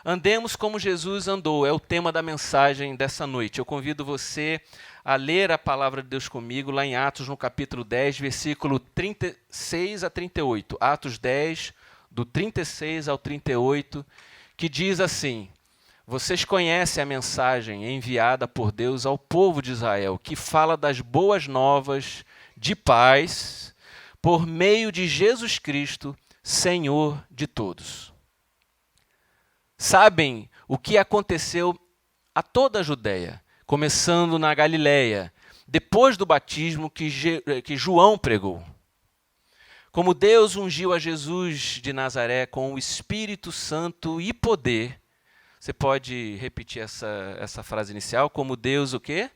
Andemos como Jesus andou, é o tema da mensagem dessa noite. Eu convido você a ler a palavra de Deus comigo, lá em Atos, no capítulo 10, versículo 36 a 38. Atos 10, do 36 ao 38, que diz assim: Vocês conhecem a mensagem enviada por Deus ao povo de Israel, que fala das boas novas de paz por meio de Jesus Cristo, Senhor de todos. Sabem o que aconteceu a toda a Judéia, começando na Galiléia, depois do batismo que João pregou. Como Deus ungiu a Jesus de Nazaré com o Espírito Santo e poder. Você pode repetir essa frase inicial? Como Deus o quê?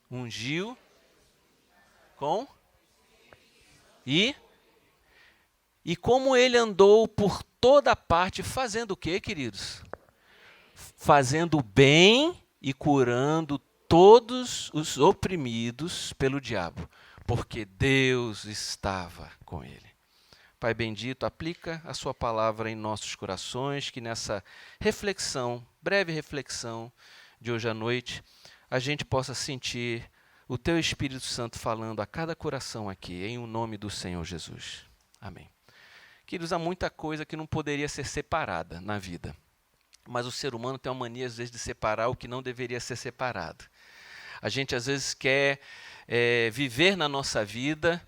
Ungiu com e como ele andou por toda parte fazendo o quê, queridos? Fazendo bem e curando todos os oprimidos pelo diabo, porque Deus estava com ele. Pai bendito, aplica a sua palavra em nossos corações, que nessa reflexão, breve reflexão de hoje à noite, a gente possa sentir o teu Espírito Santo falando a cada coração aqui, em o nome do Senhor Jesus. Amém. Queridos, há muita coisa que não poderia ser separada na vida. Mas o ser humano tem uma mania, às vezes, de separar o que não deveria ser separado. A gente, às vezes, quer viver na nossa vida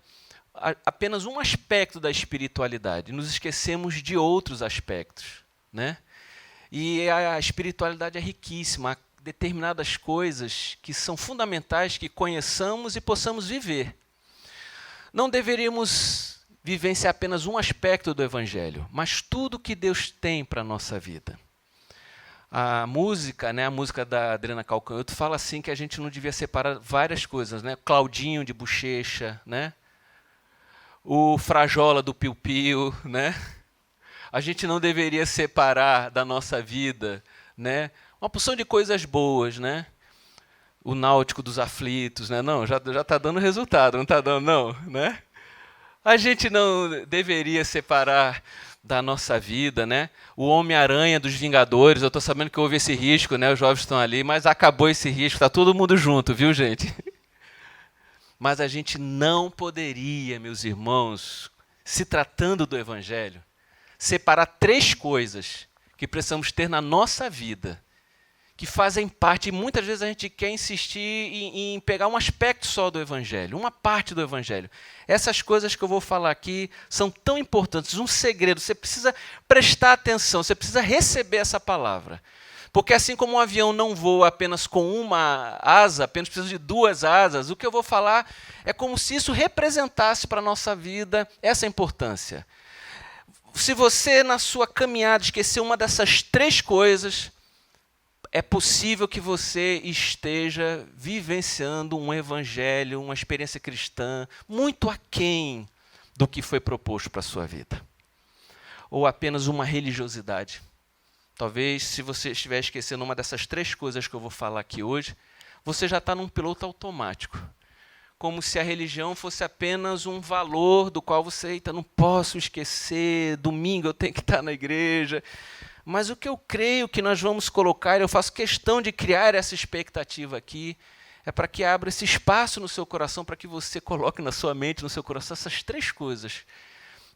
apenas um aspecto da espiritualidade. Nos esquecemos de outros aspectos, né? E a espiritualidade é riquíssima. Há determinadas coisas que são fundamentais que conheçamos e possamos viver. Não deveríamos vivenciar apenas um aspecto do Evangelho, mas tudo que Deus tem para a nossa vida. A música, né, a música da Adriana Calcanhoto fala assim que a gente não devia separar várias coisas, né? Claudinho de Bochecha, né? O Frajola do Piu Piu, né? A gente não deveria separar da nossa vida, né? Uma porção de coisas boas, né? O Náutico dos Aflitos, né? Não, já está dando resultado, não está dando não, né? A gente não deveria separar da nossa vida, né? O Homem-Aranha dos Vingadores, eu estou sabendo que houve esse risco, né? Os jovens estão ali, mas acabou esse risco, está todo mundo junto, viu, gente? Mas a gente não poderia, meus irmãos, se tratando do Evangelho, separar três coisas que precisamos ter na nossa vida, que fazem parte, e muitas vezes a gente quer insistir em pegar um aspecto só do Evangelho, uma parte do Evangelho. Essas coisas que eu vou falar aqui são tão importantes, um segredo, você precisa prestar atenção, você precisa receber essa palavra. Porque assim como um avião não voa apenas com uma asa, apenas precisa de duas asas, o que eu vou falar é como se isso representasse para a nossa vida essa importância. Se você, na sua caminhada, esqueceu uma dessas três coisas, é possível que você esteja vivenciando um evangelho, uma experiência cristã muito aquém do que foi proposto para a sua vida. Ou apenas uma religiosidade. Talvez, se você estiver esquecendo uma dessas três coisas que eu vou falar aqui hoje, você já está num piloto automático. Como se a religião fosse apenas um valor do qual você, eita, não posso esquecer, domingo eu tenho que estar na igreja. Mas o que eu creio que nós vamos colocar, eu faço questão de criar essa expectativa aqui, é para que abra esse espaço no seu coração, para que você coloque na sua mente, no seu coração, essas três coisas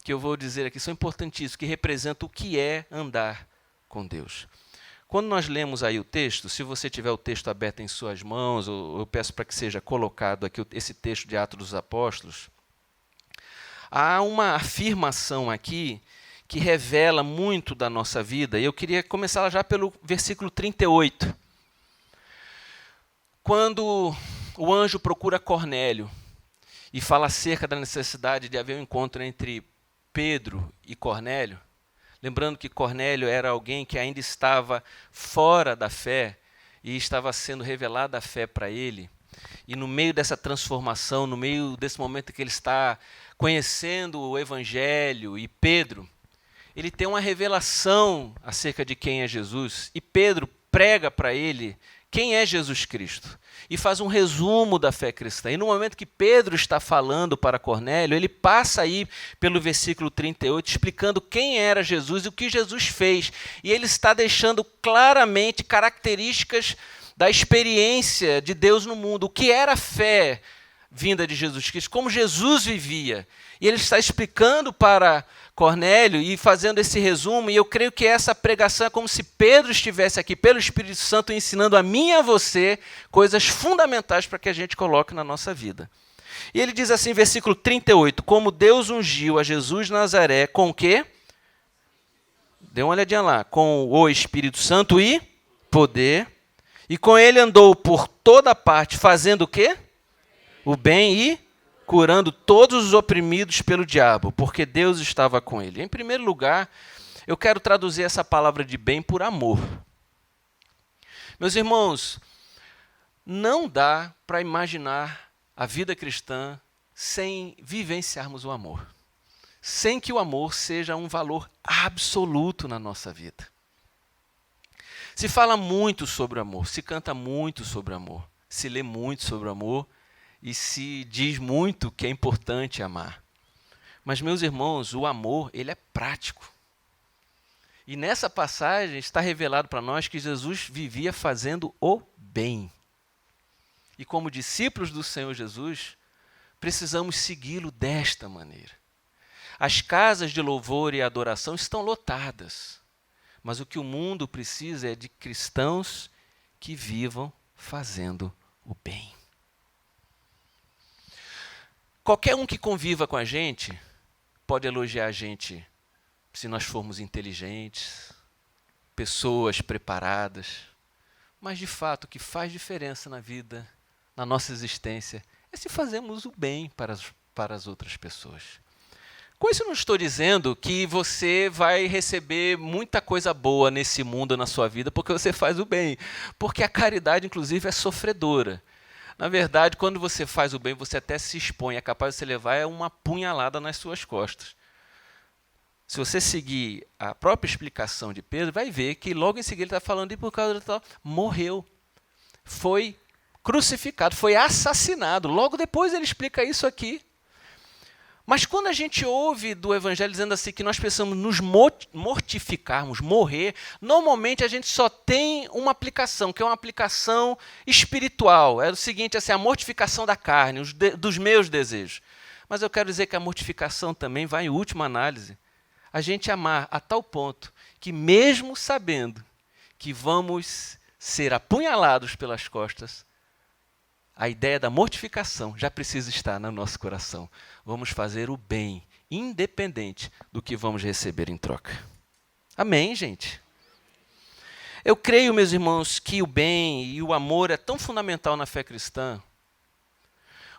que eu vou dizer aqui, são importantíssimas, que representam o que é andar com Deus. Quando nós lemos aí o texto, se você tiver o texto aberto em suas mãos, eu peço para que seja colocado aqui esse texto de Atos dos Apóstolos, há uma afirmação aqui que revela muito da nossa vida, e eu queria começar já pelo versículo 38. Quando o anjo procura Cornélio e fala acerca da necessidade de haver um encontro entre Pedro e Cornélio, lembrando que Cornélio era alguém que ainda estava fora da fé e estava sendo revelada a fé para ele, e no meio dessa transformação, no meio desse momento que ele está conhecendo o Evangelho, e Pedro, ele tem uma revelação acerca de quem é Jesus, e Pedro prega para ele quem é Jesus Cristo e faz um resumo da fé cristã. E no momento que Pedro está falando para Cornélio, ele passa aí pelo versículo 38, explicando quem era Jesus e o que Jesus fez. E ele está deixando claramente características da experiência de Deus no mundo, o que era a fé vinda de Jesus Cristo, como Jesus vivia. E ele está explicando para Cornélio e fazendo esse resumo, e eu creio que essa pregação é como se Pedro estivesse aqui, pelo Espírito Santo, ensinando a mim e a você coisas fundamentais para que a gente coloque na nossa vida. E ele diz assim, versículo 38, como Deus ungiu a Jesus de Nazaré, com o quê? Dê uma olhadinha lá, com o Espírito Santo e poder, e com ele andou por toda parte, fazendo o quê? O bem e curando todos os oprimidos pelo diabo, porque Deus estava com ele. Em primeiro lugar, eu quero traduzir essa palavra de bem por amor. Meus irmãos, não dá para imaginar a vida cristã sem vivenciarmos o amor, sem que o amor seja um valor absoluto na nossa vida. Se fala muito sobre o amor, se canta muito sobre o amor, se lê muito sobre o amor, e se diz muito que é importante amar. Mas, meus irmãos, o amor, ele é prático. E nessa passagem está revelado para nós que Jesus vivia fazendo o bem. E como discípulos do Senhor Jesus, precisamos segui-lo desta maneira. As casas de louvor e adoração estão lotadas, mas o que o mundo precisa é de cristãos que vivam fazendo o bem. Qualquer um que conviva com a gente pode elogiar a gente se nós formos inteligentes, pessoas preparadas, mas de fato o que faz diferença na vida, na nossa existência, é se fazemos o bem para as outras pessoas. Com isso não estou dizendo que você vai receber muita coisa boa nesse mundo, na sua vida, porque você faz o bem, porque a caridade inclusive é sofredora. Na verdade, quando você faz o bem, você até se expõe, é capaz de você levar uma punhalada nas suas costas. Se você seguir a própria explicação de Pedro, vai ver que logo em seguida ele está falando e por causa do tal, morreu. Foi crucificado, foi assassinado. Logo depois ele explica isso aqui. Mas quando a gente ouve do Evangelho dizendo assim que nós precisamos nos mortificarmos, morrer, normalmente a gente só tem uma aplicação, que é uma aplicação espiritual. É o seguinte, assim, a mortificação da carne, dos meus desejos. Mas eu quero dizer que a mortificação também vai, em última análise, a gente amar a tal ponto que mesmo sabendo que vamos ser apunhalados pelas costas, a ideia da mortificação já precisa estar no nosso coração. Vamos fazer o bem, independente do que vamos receber em troca. Amém, gente? Eu creio, meus irmãos, que o bem e o amor é tão fundamental na fé cristã,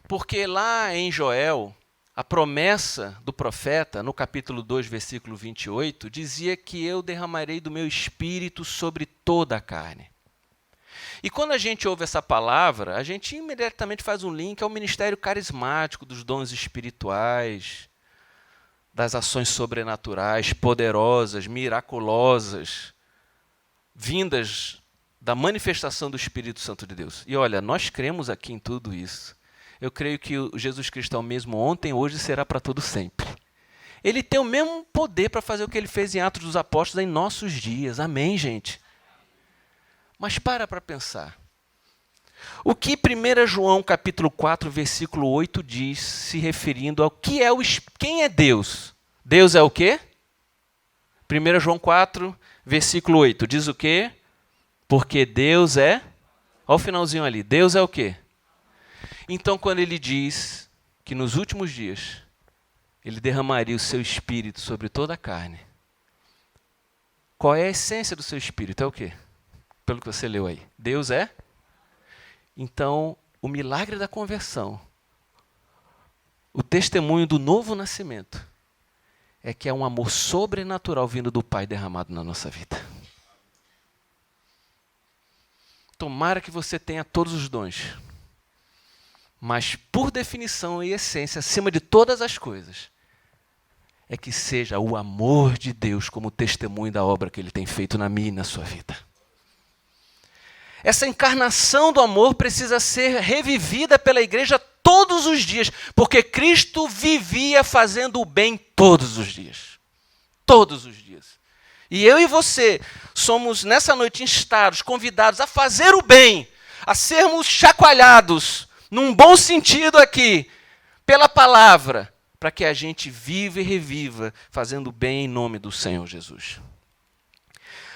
porque lá em Joel, a promessa do profeta, no capítulo 2, versículo 28, dizia que eu derramarei do meu espírito sobre toda a carne. E quando a gente ouve essa palavra, a gente imediatamente faz um link ao ministério carismático, dos dons espirituais, das ações sobrenaturais, poderosas, miraculosas, vindas da manifestação do Espírito Santo de Deus. E olha, nós cremos aqui em tudo isso. Eu creio que o Jesus Cristo é o mesmo ontem, hoje e será para todo sempre. Ele tem o mesmo poder para fazer o que ele fez em Atos dos Apóstolos em nossos dias. Amém, gente? Mas para pensar. O que 1 João capítulo 4, versículo 8 diz, se referindo ao que é quem é Deus? Deus é o quê? 1 João 4, versículo 8, diz o quê? Porque Deus é... Olha o finalzinho ali. Deus é o quê? Então, quando ele diz que nos últimos dias ele derramaria o seu espírito sobre toda a carne, qual é a essência do seu espírito? É o quê? Pelo que você leu aí. Deus é? Então, o milagre da conversão, o testemunho do novo nascimento, é que é um amor sobrenatural vindo do Pai derramado na nossa vida. Tomara que você tenha todos os dons, mas por definição e essência, acima de todas as coisas, é que seja o amor de Deus como testemunho da obra que Ele tem feito na minha e na sua vida. Essa encarnação do amor precisa ser revivida pela igreja todos os dias, porque Cristo vivia fazendo o bem todos os dias. Todos os dias. E eu e você somos, nessa noite, instados, convidados a fazer o bem, a sermos chacoalhados, num bom sentido aqui, pela palavra, para que a gente viva e reviva, fazendo o bem em nome do Senhor Jesus.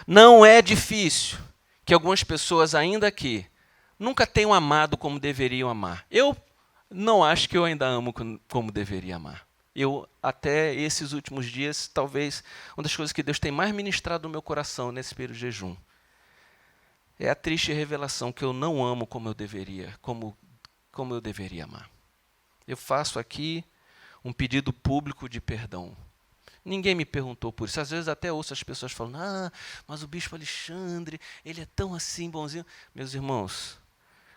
Não é difícil que algumas pessoas ainda aqui nunca tenham amado como deveriam amar. Eu não acho que eu ainda amo como deveria amar. Eu, até esses últimos dias, talvez, uma das coisas que Deus tem mais ministrado no meu coração nesse período de jejum é a triste revelação que eu não amo como eu deveria, como eu deveria amar. Eu faço aqui um pedido público de perdão. Ninguém me perguntou por isso. Às vezes até ouço as pessoas falando, mas o bispo Alexandre, ele é tão assim, bonzinho. Meus irmãos,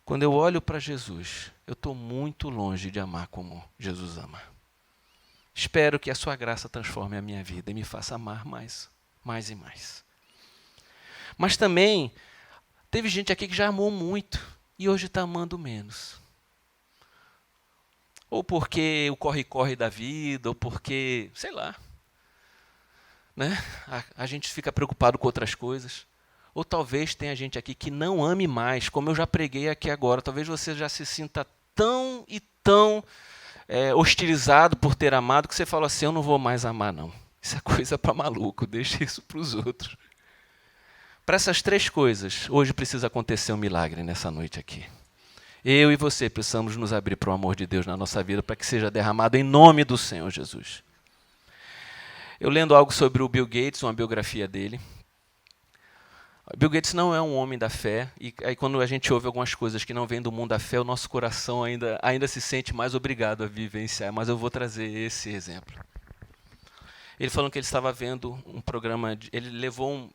quando eu olho para Jesus, eu estou muito longe de amar como Jesus ama. Espero que a sua graça transforme a minha vida e me faça amar mais e mais. Mas também, teve gente aqui que já amou muito e hoje está amando menos. Ou porque o corre-corre da vida, ou porque, sei lá, né? A gente fica preocupado com outras coisas. Ou talvez tenha gente aqui que não ame mais, como eu já preguei aqui agora. Talvez você já se sinta tão hostilizado por ter amado, que você fala assim, eu não vou mais amar não. Isso é coisa para maluco, deixa isso para os outros. Para essas três coisas, hoje precisa acontecer um milagre nessa noite aqui. Eu e você precisamos nos abrir para o amor de Deus na nossa vida, para que seja derramado em nome do Senhor Jesus. Eu lendo algo sobre o Bill Gates, uma biografia dele. Bill Gates não é um homem da fé, e aí quando a gente ouve algumas coisas que não vêm do mundo da fé, o nosso coração ainda se sente mais obrigado a vivenciar, mas eu vou trazer esse exemplo. Ele falou que ele estava vendo um programa, ele levou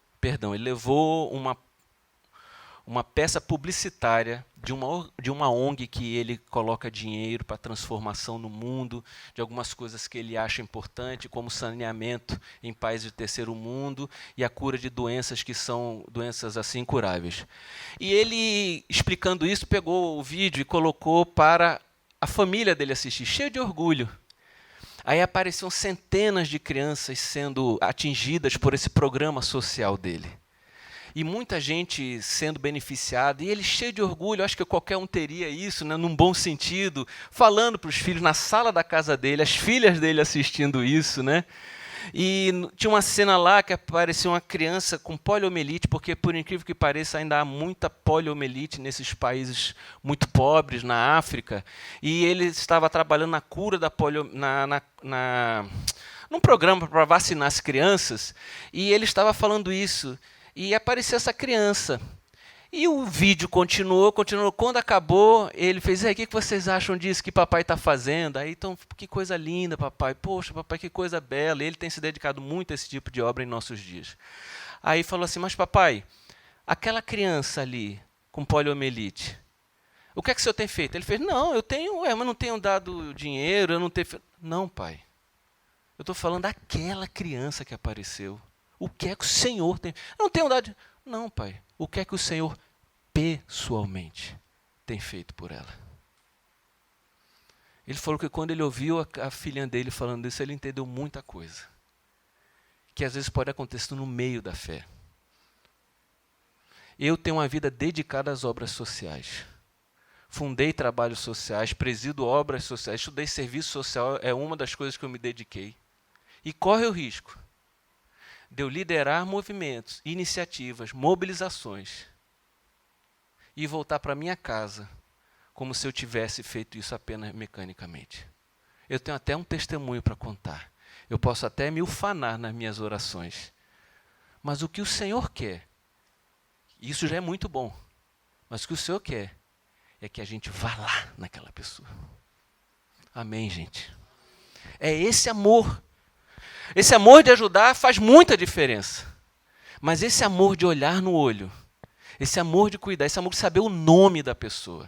uma peça publicitária de uma ONG que ele coloca dinheiro para transformação no mundo, de algumas coisas que ele acha importante, como saneamento em países de terceiro mundo e a cura de doenças que são doenças assim incuráveis. E ele, explicando isso, pegou o vídeo e colocou para a família dele assistir, cheio de orgulho. Aí apareciam centenas de crianças sendo atingidas por esse programa social dele. E muita gente sendo beneficiada, e ele cheio de orgulho, acho que qualquer um teria isso, né, num bom sentido, falando para os filhos na sala da casa dele, as filhas dele assistindo isso, né? E tinha uma cena lá que aparecia uma criança com poliomielite, porque por incrível que pareça ainda há muita poliomielite nesses países muito pobres, na África, e ele estava trabalhando na cura da poliomielite, num programa para vacinar as crianças, e ele estava falando isso. E apareceu essa criança. E o vídeo continuou. Quando acabou, ele fez, o que vocês acham disso que papai está fazendo? Aí, então, que coisa linda, papai. Poxa, papai, que coisa bela. Ele tem se dedicado muito a esse tipo de obra em nossos dias. Aí falou assim, mas papai, aquela criança ali, com poliomielite, o que é que o senhor tem feito? Ele fez, não, mas não tenho dado dinheiro, eu não tenho... Não, pai. Eu estou falando daquela criança que apareceu. O que é que o Senhor tem? Eu não tenho dado. Não, pai. O que é que o Senhor pessoalmente tem feito por ela? Ele falou que quando ele ouviu a filhinha dele falando isso, ele entendeu muita coisa. Que às vezes pode acontecer no meio da fé. Eu tenho uma vida dedicada às obras sociais. Fundei trabalhos sociais, presido obras sociais, estudei serviço social, é uma das coisas que eu me dediquei. E corre o risco de eu liderar movimentos, iniciativas, mobilizações e voltar para minha casa como se eu tivesse feito isso apenas mecanicamente. Eu tenho até um testemunho para contar. Eu posso até me ufanar nas minhas orações. Mas o que o Senhor quer, isso já é muito bom, mas o que o Senhor quer é que a gente vá lá naquela pessoa. Amém, gente? É esse amor. Esse amor de ajudar faz muita diferença. Mas esse amor de olhar no olho, esse amor de cuidar, esse amor de saber o nome da pessoa,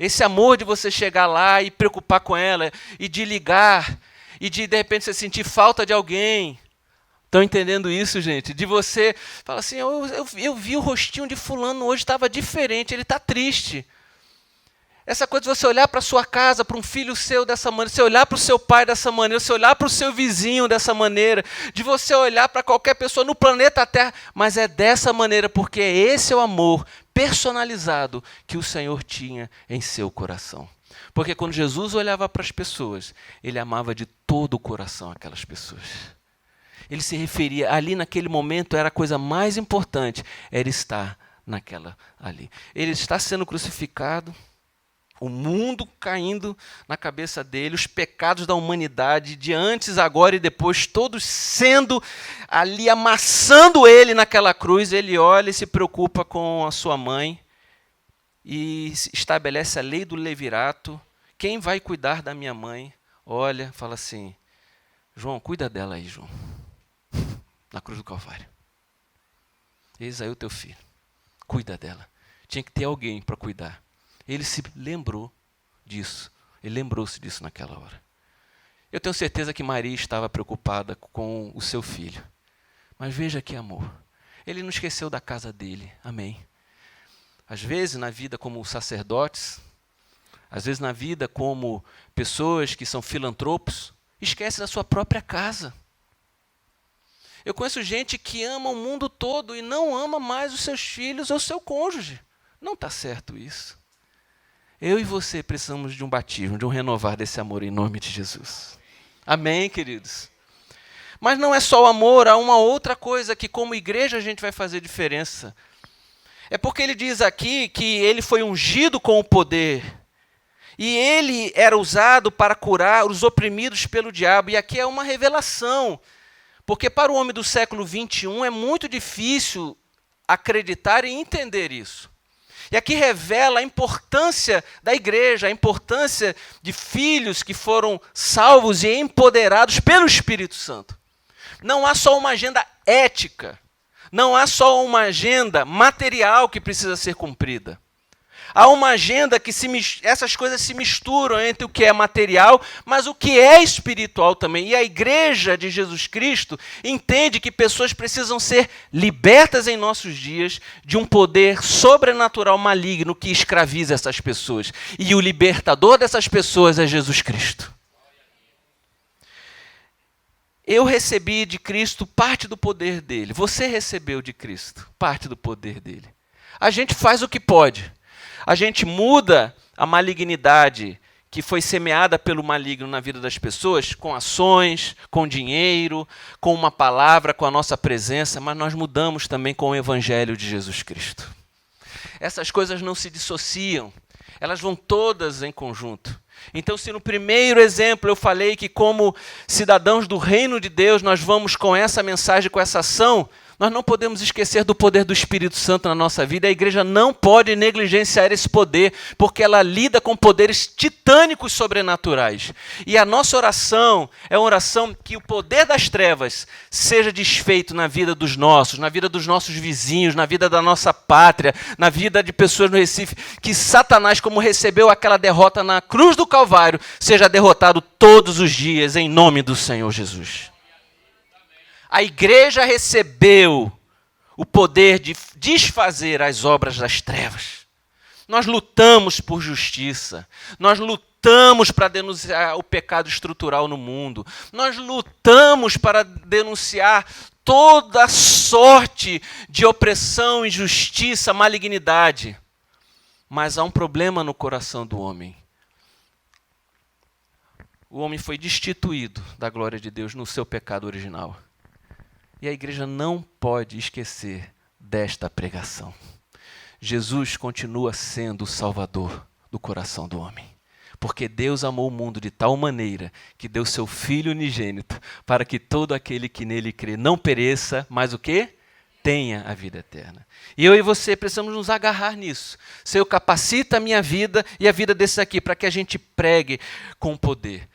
esse amor de você chegar lá e preocupar com ela, e de ligar, e de repente você sentir falta de alguém, Estão entendendo isso, gente? De você falar assim, eu vi o rostinho de fulano hoje, estava diferente, ele está triste. Essa coisa de você olhar para a sua casa, para um filho seu dessa maneira, você olhar para o seu pai dessa maneira, você olhar para o seu vizinho dessa maneira, de você olhar para qualquer pessoa no planeta Terra, mas é dessa maneira, porque esse é o amor personalizado que o Senhor tinha em seu coração. Porque quando Jesus olhava para as pessoas, ele amava de todo o coração aquelas pessoas. Ele se referia, ali naquele momento, era a coisa mais importante, era estar naquela ali. Ele está sendo crucificado, o mundo caindo na cabeça dele, os pecados da humanidade, de antes, agora e depois, todos sendo ali, amassando ele naquela cruz. Ele olha e se preocupa com a sua mãe e estabelece a lei do levirato. Quem vai cuidar da minha mãe? Olha, fala assim, João, cuida dela aí, João, na cruz do Calvário. Eis aí o teu filho, cuida dela. Tinha que ter alguém para cuidar. Ele se lembrou disso. Ele lembrou-se disso naquela hora. Eu tenho certeza que Maria estava preocupada com o seu filho. Mas veja que amor. Ele não esqueceu da casa dele. Amém. Às vezes, na vida como sacerdotes, às vezes na vida como pessoas que são filantropos, esquece da sua própria casa. Eu conheço gente que ama o mundo todo e não ama mais os seus filhos ou o seu cônjuge. Não está certo isso. Eu e você precisamos de um batismo, de um renovar desse amor em nome de Jesus. Amém, queridos? Mas não é só o amor, há uma outra coisa que como igreja a gente vai fazer diferença. É porque ele diz aqui que ele foi ungido com o poder. E ele era usado para curar os oprimidos pelo diabo. E aqui é uma revelação. Porque para o homem do século 21 é muito difícil acreditar e entender isso. E aqui revela a importância da igreja, a importância de filhos que foram salvos e empoderados pelo Espírito Santo. Não há só uma agenda ética, não há só uma agenda material que precisa ser cumprida. Há uma agenda que essas coisas se misturam entre o que é material, mas o que é espiritual também. E a igreja de Jesus Cristo entende que pessoas precisam ser libertas em nossos dias de um poder sobrenatural maligno que escraviza essas pessoas. E o libertador dessas pessoas é Jesus Cristo. Eu recebi de Cristo parte do poder dele. Você recebeu de Cristo parte do poder dele. A gente faz o que pode. A gente muda a malignidade que foi semeada pelo maligno na vida das pessoas com ações, com dinheiro, com uma palavra, com a nossa presença, mas nós mudamos também com o Evangelho de Jesus Cristo. Essas coisas não se dissociam, elas vão todas em conjunto. Então, se no primeiro exemplo eu falei que como cidadãos do reino de Deus nós vamos com essa mensagem, com essa ação, nós não podemos esquecer do poder do Espírito Santo na nossa vida. A igreja não pode negligenciar esse poder, porque ela lida com poderes titânicos sobrenaturais. E a nossa oração é uma oração que o poder das trevas seja desfeito na vida dos nossos, na vida dos nossos vizinhos, na vida da nossa pátria, na vida de pessoas no Recife, que Satanás, como recebeu aquela derrota na cruz do Calvário, seja derrotado todos os dias em nome do Senhor Jesus. A igreja recebeu o poder de desfazer as obras das trevas. Nós lutamos por justiça. Nós lutamos para denunciar o pecado estrutural no mundo. Nós lutamos para denunciar toda sorte de opressão, injustiça, malignidade. Mas há um problema no coração do homem. O homem foi destituído da glória de Deus no seu pecado original. E a igreja não pode esquecer desta pregação. Jesus continua sendo o Salvador do coração do homem. Porque Deus amou o mundo de tal maneira que deu seu Filho unigênito para que todo aquele que nele crê não pereça, mas o quê? Tenha a vida eterna. E eu e você precisamos nos agarrar nisso. Senhor, capacita a minha vida e a vida desses aqui para que a gente pregue com poder.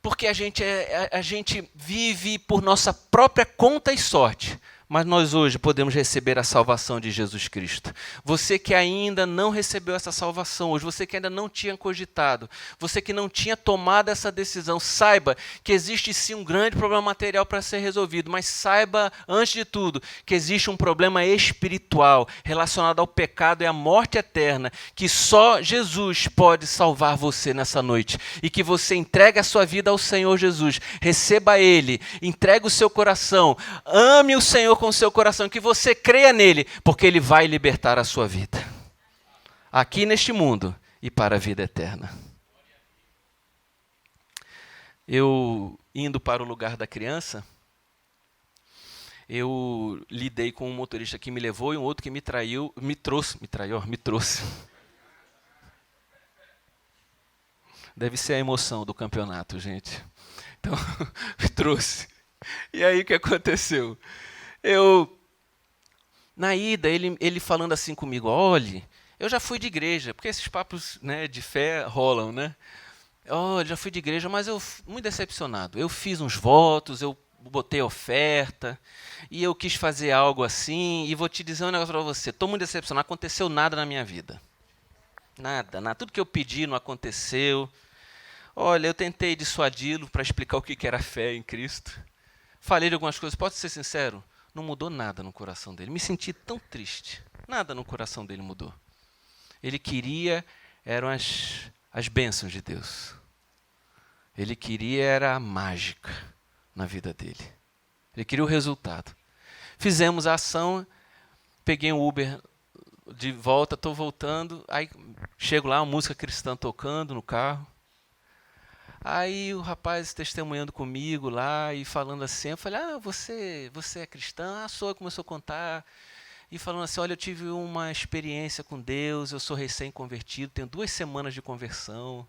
Porque a gente vive por nossa própria conta e sorte, Mas nós hoje podemos receber a salvação de Jesus Cristo. Você que ainda não recebeu essa salvação hoje, você que ainda não tinha cogitado, você que não tinha tomado essa decisão, saiba que existe sim um grande problema material para ser resolvido, mas saiba, antes de tudo, que existe um problema espiritual relacionado ao pecado e à morte eterna, que só Jesus pode salvar você nessa noite. E que você entregue a sua vida ao Senhor Jesus, receba Ele, entregue o seu coração, ame o Senhor com o seu coração, que você creia nele, porque ele vai libertar a sua vida, aqui neste mundo e para a vida eterna. Eu, indo para o lugar da criança, eu lidei com um motorista que me levou e um outro que me trouxe. Deve ser a emoção do campeonato, gente. Então, me trouxe. E aí o que aconteceu? Na ida, ele falando assim comigo, olhe, eu já fui de igreja, porque esses papos, né, de fé rolam, né? Olha, já fui de igreja, mas eu muito decepcionado. Eu fiz uns votos, eu botei oferta, e eu quis fazer algo assim, e vou te dizer um negócio para você, estou muito decepcionado, não aconteceu nada na minha vida. Nada. Tudo que eu pedi não aconteceu. Olha, eu tentei dissuadi-lo para explicar o que era fé em Cristo. Falei de algumas coisas, posso ser sincero? Não mudou nada no coração dele. Me senti tão triste. Nada no coração dele mudou. Ele queria, eram as bênçãos de Deus. Ele queria, era a mágica na vida dele. Ele queria o resultado. Fizemos a ação, peguei um Uber de volta, estou voltando, aí chego lá, uma música cristã tocando no carro. Aí o rapaz testemunhando comigo lá e falando assim, eu falei, você é cristã? Sou, começou a contar. E falando assim, olha, eu tive uma experiência com Deus, eu sou recém-convertido, tenho 2 semanas de conversão.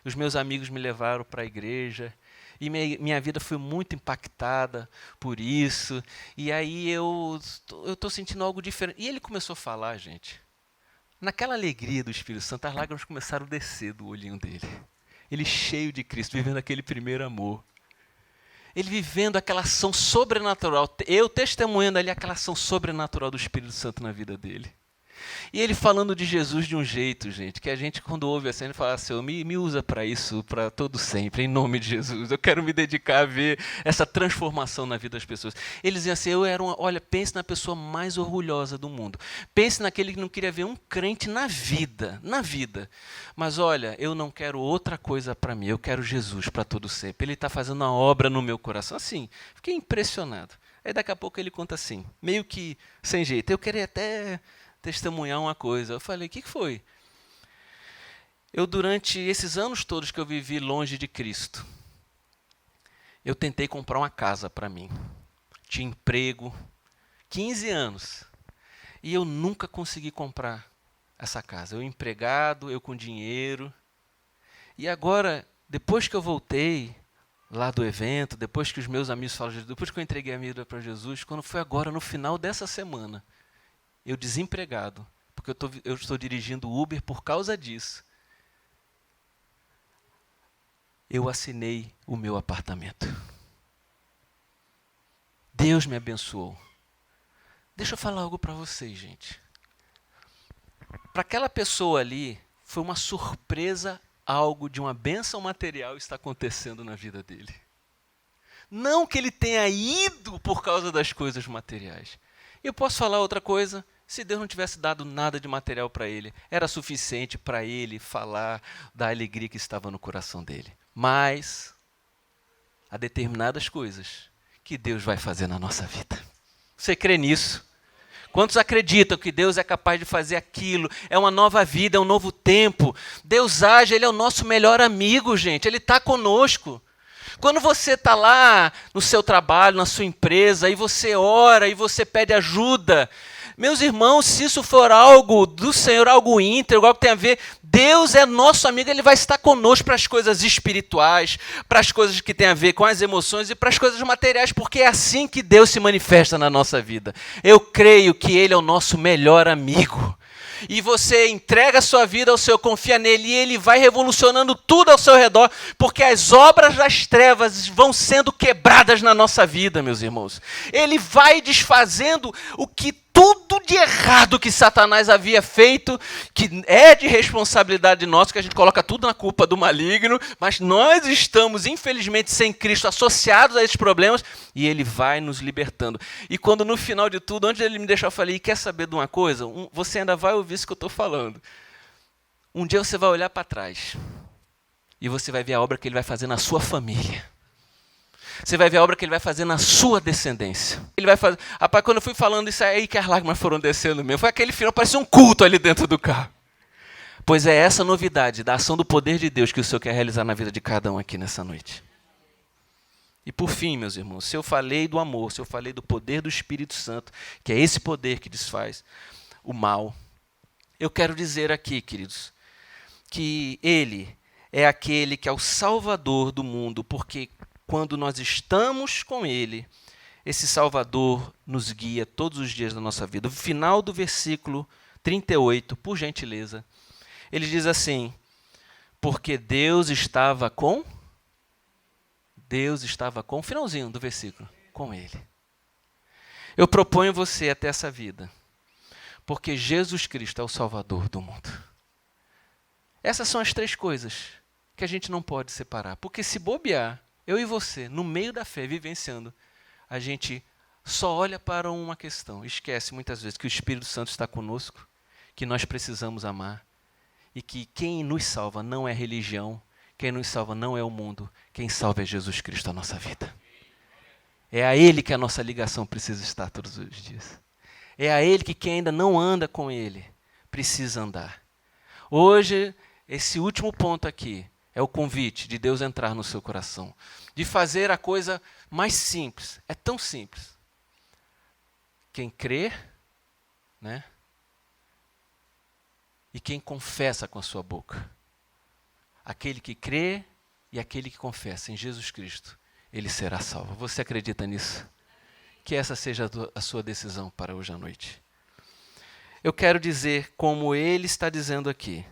Os meus amigos me levaram para a igreja e minha vida foi muito impactada por isso. E aí eu estou sentindo algo diferente. E ele começou a falar, gente. Naquela alegria do Espírito Santo, as lágrimas começaram a descer do olhinho dele. Ele cheio de Cristo, vivendo aquele primeiro amor. Ele vivendo aquela ação sobrenatural. Eu testemunhando ali aquela ação sobrenatural do Espírito Santo na vida dele. E ele falando de Jesus de um jeito, gente, que a gente quando ouve assim, ele fala assim, me usa para isso, para todo sempre, em nome de Jesus. Eu quero me dedicar a ver essa transformação na vida das pessoas. Eles diziam assim, olha, pense na pessoa mais orgulhosa do mundo. Pense naquele que não queria ver um crente na vida. Mas olha, eu não quero outra coisa para mim, eu quero Jesus para todo sempre. Ele está fazendo uma obra no meu coração. Assim, fiquei impressionado. Aí daqui a pouco ele conta assim, meio que sem jeito. Eu queria até testemunhar uma coisa. Eu falei, o que foi? Eu, durante esses anos todos que eu vivi longe de Cristo, eu tentei comprar uma casa para mim. Tinha emprego, 15 anos. E eu nunca consegui comprar essa casa. Eu empregado, eu com dinheiro. E agora, depois que eu voltei lá do evento, depois que os meus amigos falaram, depois que eu entreguei a minha vida para Jesus, quando foi agora, no final dessa semana, eu desempregado, porque eu estou dirigindo Uber por causa disso. Eu assinei o meu apartamento. Deus me abençoou. Deixa eu falar algo para vocês, gente. Para aquela pessoa ali, foi uma surpresa algo de uma bênção material está acontecendo na vida dele. Não que ele tenha ido por causa das coisas materiais. Eu posso falar outra coisa? Se Deus não tivesse dado nada de material para ele, era suficiente para ele falar da alegria que estava no coração dele. Mas há determinadas coisas que Deus vai fazer na nossa vida. Você crê nisso? Quantos acreditam que Deus é capaz de fazer aquilo? É uma nova vida, é um novo tempo. Deus age, Ele é o nosso melhor amigo, gente. Ele está conosco. Quando você está lá no seu trabalho, na sua empresa, e você ora, e você pede ajuda, meus irmãos, se isso for algo do Senhor, algo íntegro, algo que tem a ver, Deus é nosso amigo, Ele vai estar conosco para as coisas espirituais, para as coisas que têm a ver com as emoções e para as coisas materiais, porque é assim que Deus se manifesta na nossa vida. Eu creio que Ele é o nosso melhor amigo. e você entrega a sua vida ao Senhor, confia nele, e ele vai revolucionando tudo ao seu redor, porque as obras das trevas vão sendo quebradas na nossa vida, meus irmãos. Ele vai desfazendo o que tudo de errado que Satanás havia feito, que é de responsabilidade nossa, que a gente coloca tudo na culpa do maligno, mas nós estamos, infelizmente, sem Cristo, associados a esses problemas, e ele vai nos libertando. E quando no final de tudo, antes de ele me deixar, eu falei, e quer saber de uma coisa? Você ainda vai ouvir isso que eu estou falando. Um dia você vai olhar para trás, e você vai ver a obra que ele vai fazer na sua família. Você vai ver a obra que ele vai fazer na sua descendência. Ele vai fazer. Rapaz, quando eu fui falando isso aí que as lágrimas foram descendo mesmo, foi aquele final, parecia um culto ali dentro do carro. Pois é essa novidade da ação do poder de Deus que o Senhor quer realizar na vida de cada um aqui nessa noite. E por fim, meus irmãos, se eu falei do amor, se eu falei do poder do Espírito Santo, que é esse poder que desfaz o mal, eu quero dizer aqui, queridos, que ele é aquele que é o Salvador do mundo, porque quando nós estamos com ele, esse Salvador nos guia todos os dias da nossa vida. O final do versículo 38, por gentileza, ele diz assim, porque Deus estava com, finalzinho do versículo, com ele. Eu proponho você até essa vida, porque Jesus Cristo é o Salvador do mundo. Essas são as três coisas que a gente não pode separar, porque se bobear, eu e você, no meio da fé, vivenciando, a gente só olha para uma questão, esquece muitas vezes que o Espírito Santo está conosco, que nós precisamos amar, e que quem nos salva não é religião, quem nos salva não é o mundo, quem salva é Jesus Cristo, a nossa vida. É a Ele que a nossa ligação precisa estar todos os dias. É a Ele que quem ainda não anda com Ele precisa andar. Hoje, esse último ponto aqui, é o convite de Deus entrar no seu coração, de fazer a coisa mais simples. É tão simples. Quem crê, né? E quem confessa com a sua boca. Aquele que crê e aquele que confessa em Jesus Cristo, ele será salvo. Você acredita nisso? Que essa seja a sua decisão para hoje à noite. Eu quero dizer, como ele está dizendo aqui,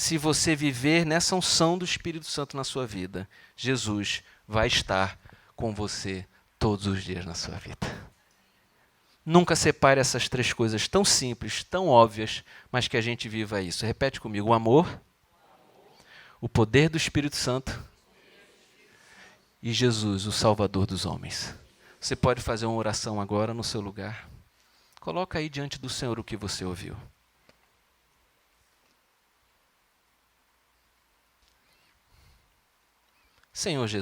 se você viver nessa unção do Espírito Santo na sua vida, Jesus vai estar com você todos os dias na sua vida. Nunca separe essas três coisas tão simples, tão óbvias, mas que a gente viva isso. Repete comigo, o amor, o poder do Espírito Santo e Jesus, o Salvador dos homens. Você pode fazer uma oração agora no seu lugar. Coloca aí diante do Senhor o que você ouviu. Senhor Jesus.